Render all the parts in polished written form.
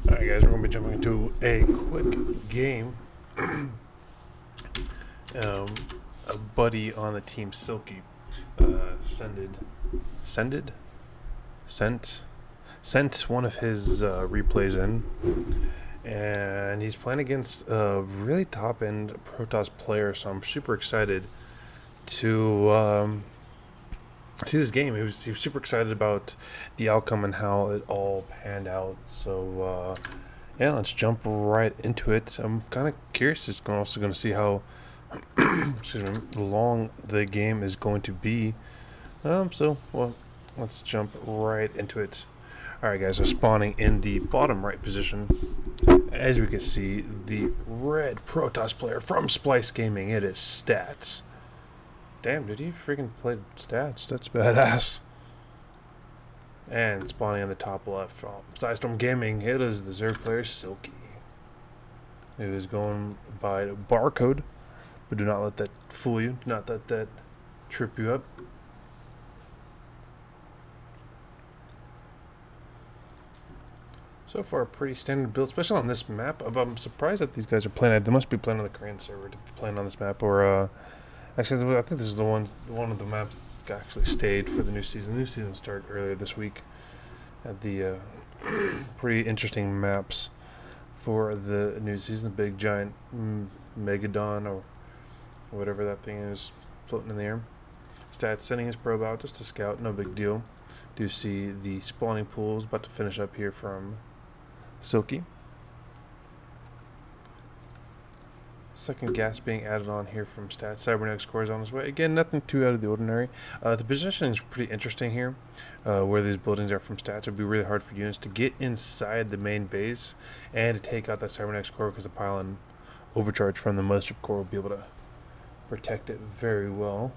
Alright guys, we're going to be jumping into a quick game. A buddy on the team, Silky, sent one of his replays in, and he's playing against a really top-end Protoss player, so I'm super excited to see this game. He was super excited about the outcome and how it all panned out. So yeah, let's jump right into it. I'm kind of curious. It's also going to see how excuse me, long the game is going to be. So well, let's jump right into it. All right, guys. So spawning in the bottom right position, as we can see, the red Protoss player from Splyce Gaming. It is Stats. Damn, did he freaking play Stats? That's badass. And spawning on the top left from Psistorm Gaming, it is the Zerg player Silky. It is going by barcode, but do not let that fool you. Do not let that trip you up. So far, a pretty standard build, especially on this map. I'm surprised that these guys are playing. They must be playing on the Korean server to be playing on this map, or actually, I think this is one of the maps that actually stayed for the new season. The new season started earlier this week. Had the pretty interesting maps for the new season. The big giant Megadon or whatever that thing is floating in the air. Stats sending his probe out just to scout. No big deal. Do see the spawning pools about to finish up here from Silky. Second gas being added on here from Stats. Cybernetic core is on his way. Again, nothing too out of the ordinary. The positioning is pretty interesting here. Where these buildings are from Stats, it would be really hard for units to get inside the main base and to take out that Cybernetic core, because the pylon overcharge from the mothership core will be able to protect it very well.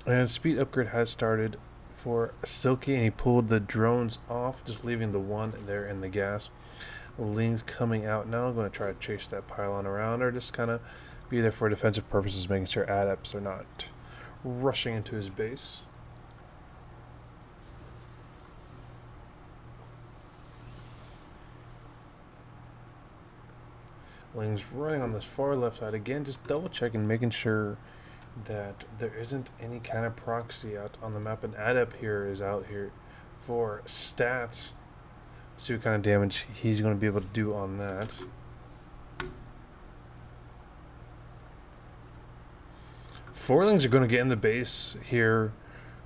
And speed upgrade has started for Silky, and he pulled the drones off, just leaving the one there in the gas. Ling's coming out now. I'm going to try to chase that pylon around, or just kind of be there for defensive purposes, making sure adepts are not rushing into his base. Ling's running on this far left side again, just double checking, making sure that there isn't any kind of proxy out on the map. An adept here is out here for Stats. See what kind of damage he's going to be able to do on that. Forlings are going to get in the base here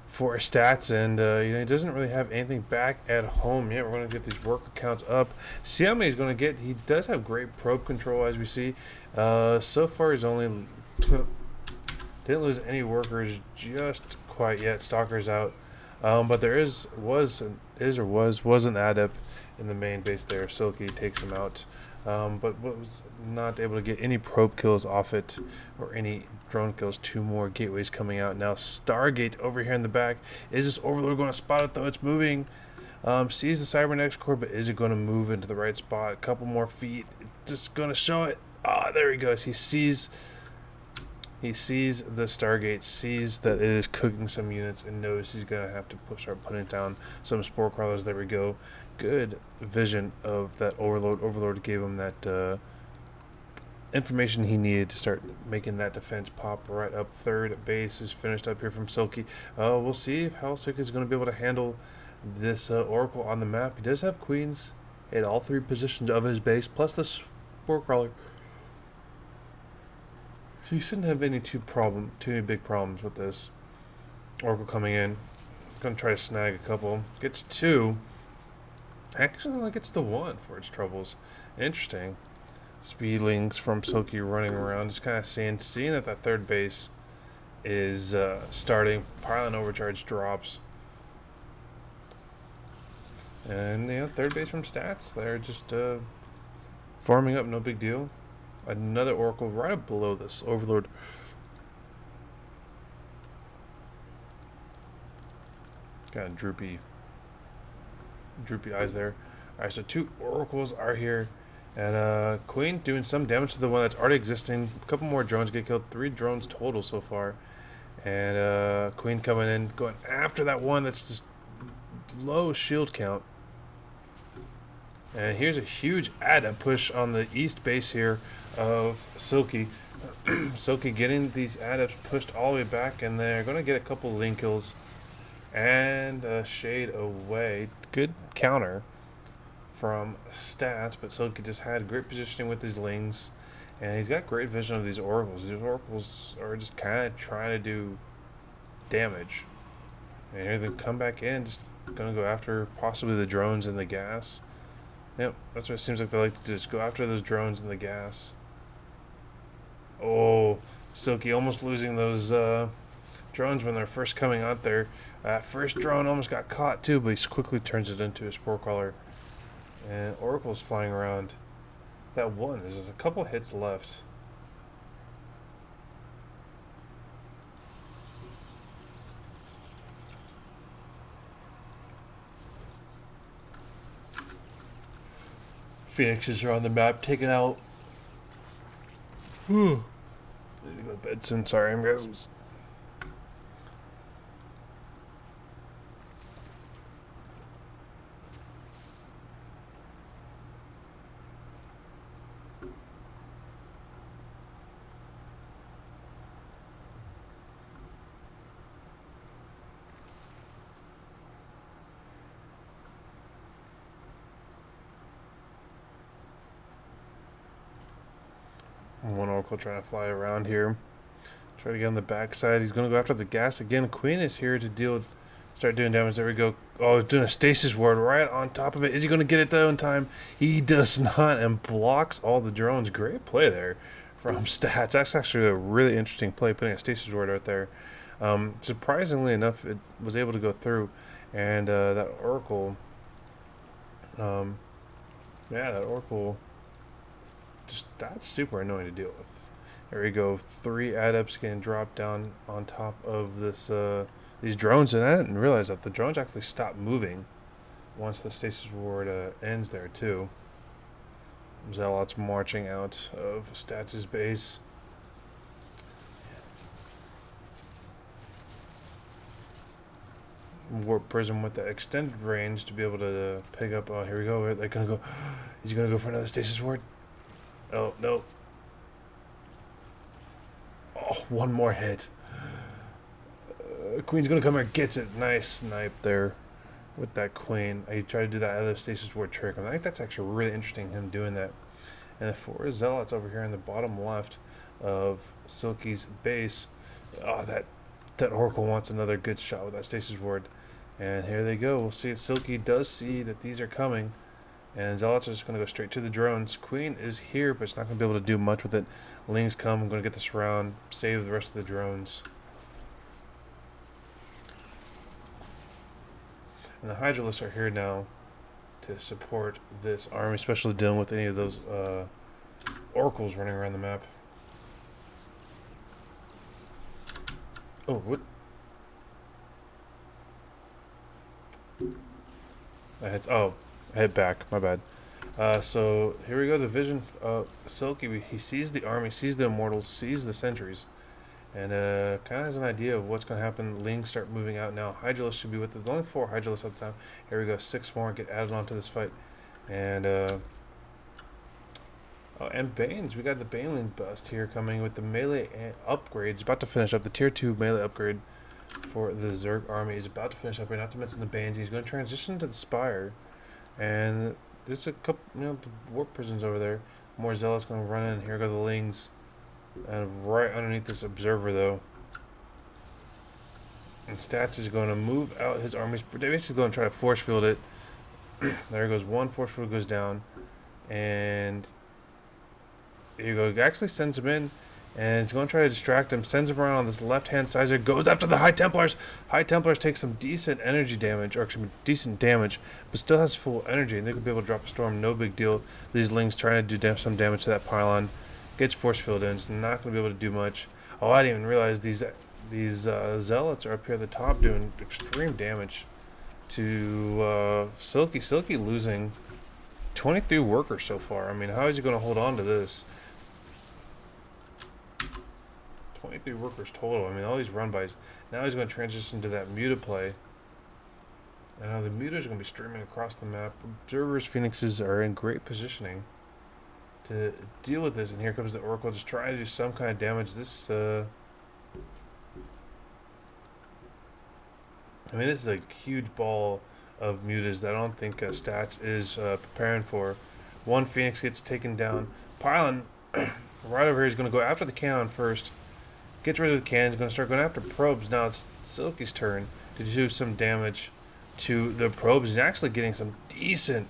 for Stats, and he doesn't really have anything back at home yet. We're going to get these worker counts up. Siame is going to get, he does have great probe control, as we see. So far he's only didn't lose any workers just quite yet. Stalker's out, but there was an adept in the main base there. Silky takes him out, but was not able to get any probe kills off it or any drone kills. Two more gateways coming out now. Stargate over here in the back. Is this Overlord going to spot it though? It's moving. Sees the Cybernetic core, but is it going to move into the right spot? A couple more feet. Just going to show it. Ah, there he goes. He sees the Stargate, sees that it is cooking some units, and knows he's going to have to start putting down some spore crawlers. There we go. Good vision of that Overlord. Overlord gave him that information he needed to start making that defense pop right up. Third base is finished up here from Silky. We'll see how Silky is going to be able to handle this Oracle on the map. He does have queens at all three positions of his base, plus this spore crawler. So you shouldn't have any too many big problems with this. Oracle coming in. Gonna try to snag a couple. Gets two. Actually only gets the one for its troubles. Interesting. Speedlings from Silky running around, just kind of seeing that third base is starting. Pylon overcharge drops. And third base from Stats. They're just farming up, no big deal. Another Oracle right up below this Overlord. Kind of droopy eyes there. Alright, so two Oracles are here. And Queen doing some damage to the one that's already existing. A couple more drones get killed. 3 drones total so far. And Queen coming in, going after that one that's just low shield count. And here's a huge adept push on the east base here of Silky. Silky getting these adepts pushed all the way back, and they're going to get a couple link kills and shade away. Good counter from Stats, but Silky just had great positioning with his lings, and he's got great vision of these oracles. These oracles are just kind of trying to do damage. And here they come back in, just going to go after possibly the drones and the gas. Yep, that's what it seems like they like to do, just go after those drones and the gas. Oh, Silky almost losing those drones when they're first coming out there. First drone almost got caught too, but he quickly turns it into a spore crawler. And Oracle's flying around. That one, there's just a couple hits left. Phoenixes are on the map, taken out. Whew. I need to go to bed soon. Sorry, I'm guys. One Oracle trying to fly around here. Try to get on the backside. He's going to go after the gas again. Queen is here to start doing damage. There we go. Oh, he's doing a stasis ward right on top of it. Is he going to get it though in time? He does not, and blocks all the drones. Great play there from Stats. That's actually a really interesting play, putting a stasis ward right there. Surprisingly enough, it was able to go through. And that Oracle... yeah, that Oracle... that's super annoying to deal with. There we go. 3 adepts getting dropped down on top of this these drones, and I didn't realize that the drones actually stop moving once the stasis ward ends there too. Zealots marching out of Stats' base. Warp Prism with the extended range to be able to pick up. Oh, here we go. They're gonna go. Is he gonna go for another stasis ward? Oh, no. Oh, one more hit. Queen's gonna come here, gets it. Nice snipe there with that Queen. He tried to do that other stasis ward trick. I think that's actually really interesting, him doing that. And the 4 Zealots over here in the bottom left of Silky's base. Oh, that Oracle wants another good shot with that stasis ward. And here they go. We'll see if Silky does see that these are coming. And Zealots are just going to go straight to the drones. Queen is here, but it's not going to be able to do much with it. Lings come. I'm going to get this round. Save the rest of the drones. And the Hydralisks are here now to support this army, especially dealing with any of those oracles running around the map. Oh, what? I hit back, my bad. So here we go, the vision of Silky. He sees the army, sees the immortals, sees the sentries, and kind of has an idea of what's going to happen. Lings start moving out now. Hydralisks should be with it. There's only 4 Hydralisks at the time. Here we go, 6 more get added onto this fight. And and Banes, we got the Baneling bust here coming with the melee upgrades. About to finish up the tier 2 melee upgrade for the Zerg army. Is about to finish up here, not to mention the Banes. He's going to transition to the Spire. And there's a couple, the warp prisons over there. More Zealots going to run in. Here go the Lings. And right underneath this Observer, though. And Stats is going to move out his armies. They're basically going to try to force field it. There goes one force field, goes down. And here you go. He actually sends him in. And he's going to try to distract him. Sends him around on this left-hand side. Goes after the High Templars. High Templars take some decent energy damage. Or actually, decent damage. But still has full energy. And they could be able to drop a storm. No big deal. These Lings trying to do some damage to that pylon. Gets force field in. It's not going to be able to do much. Oh, I didn't even realize these Zealots are up here at the top doing extreme damage to Silky. Silky losing 23 workers so far. I mean, how is he going to hold on to this? 23 workers total. I mean, all these run-bys. Now he's going to transition to that muta play. And now the mutas are going to be streaming across the map. Observers, Phoenixes are in great positioning to deal with this. And here comes the Oracle just trying to do some kind of damage. This, I mean, this is a huge ball of mutas that I don't think Stats is preparing for. One Phoenix gets taken down. Pylon, right over here, is going to go after the cannon first. Gets rid of the cannon. He's going to start going after probes. Now it's Silky's turn to do some damage to the probes. He's actually getting some decent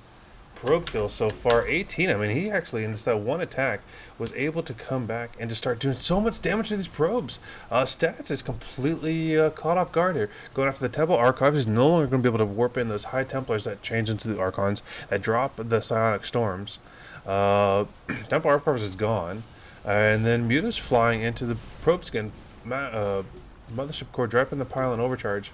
probe kills so far. 18. I mean, he actually, in just that one attack, was able to come back and to start doing so much damage to these probes. Stats is completely caught off guard here. Going after the Temple Archives, he's no longer going to be able to warp in those High Templars that change into the Archons, that drop the Psionic Storms. Temple Archives is gone. And then Muta's flying into the probes again. Mothership Core dropping the pylon overcharge.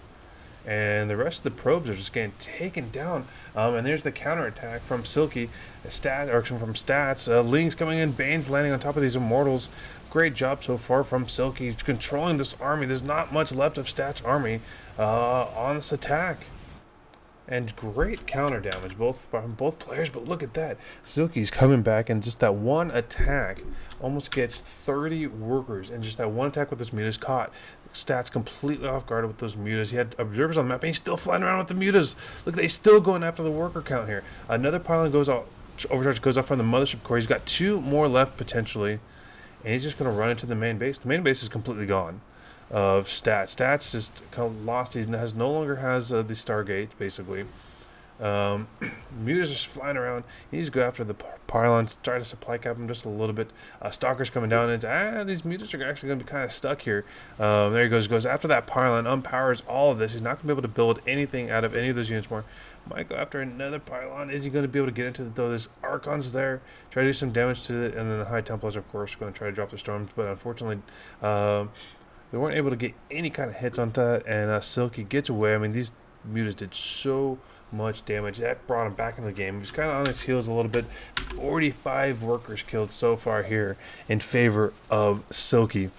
And the rest of the probes are just getting taken down. And there's the counterattack from Silky, from Stats. Ling's coming in, Bane's landing on top of these Immortals. Great job so far from Silky. He's controlling this army. There's not much left of Stats' army on this attack. And great counter damage from both players, but look at that. Silky's coming back, and just that one attack almost gets 30 workers. And just that one attack with this mutas caught Stats completely off guard with those mutas. He had observers on the map, and he's still flying around with the mutas. Look, he's still going after the worker count here. Another pylon goes out, overcharge goes off from the Mothership Core. He's got 2 more left potentially, and he's just going to run into the main base. The main base is completely gone of Stats. Stats just kind of lost. He no longer has the Stargate, basically. Mutas just flying around. He needs to go after the pylons, try to supply cap him just a little bit. Stalker's coming down, and these mutas are actually going to be kind of stuck here. There he goes after that pylon, unpowers all of this. He's not going to be able to build anything out of any of those units more. Might go after another pylon. Is he going to be able to get into though? There's Archons there. Try to do some damage to it, and then the High Templars, of course, are going to try to drop the storms, but unfortunately, they weren't able to get any kind of hits on that, and Silky gets away. I mean, these mutas did so much damage. That brought him back into the game. He was kind of on his heels a little bit. 45 workers killed so far here in favor of Silky.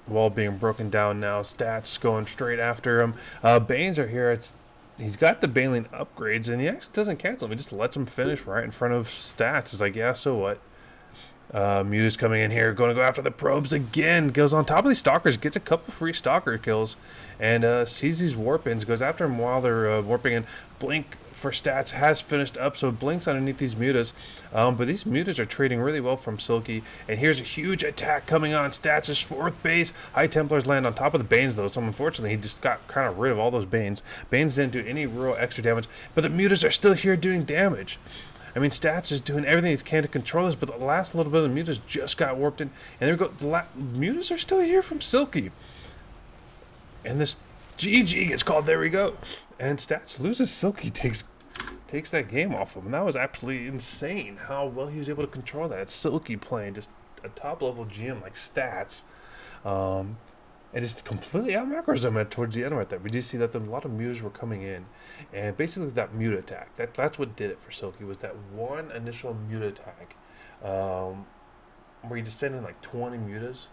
Wall being broken down now. Stats going straight after him. Banes are here. He's got the Baneling upgrades, and he actually doesn't cancel him. He just lets him finish right in front of Stats. It's like, yeah, so what? Muta's coming in here, going to go after the probes again. Goes on top of these Stalkers, gets a couple free Stalker kills, and sees these warp-ins, goes after them while they're warping in. Blink for Stats has finished up, so Blink's underneath these mutas. But these mutas are trading really well from Silky, and here's a huge attack coming on. Stats' 4th base. High Templars land on top of the Banes, though, so unfortunately he just got kind of rid of all those Banes. Banes didn't do any real extra damage, but the mutas are still here doing damage. I mean, Stats is doing everything he can to control this, but the last little bit of the mutas just got warped in. And there we go. The mutas are still here from Silky. And this GG gets called. There we go. And Stats loses. Silky takes that game off him. And that was absolutely insane how well he was able to control that. Silky playing just a top-level GM like Stats. And just completely out macros him towards the end right there. We did see that a lot of mutas were coming in, and basically that muta attack, that's what did it for Silky, was that one initial muta attack, where he just sent in like 20 mutas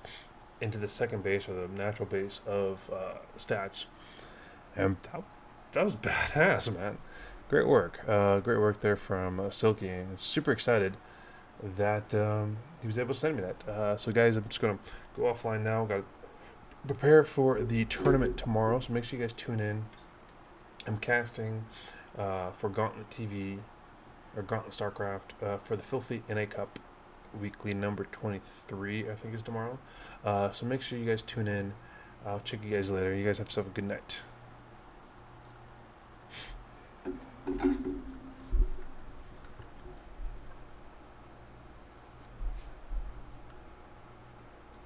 into the second base, or the natural base of Stats, and that was badass, man. Great work there from Silky, and super excited that he was able to send me that. So guys, I'm just gonna go offline now. Got to prepare for the tournament tomorrow, so make sure you guys tune in. I'm casting for Gauntlet TV, or Gauntlet StarCraft, for the Filthy NA Cup weekly number 23, I think is tomorrow. So make sure you guys tune in. I'll check you guys later. You guys have yourself a good night.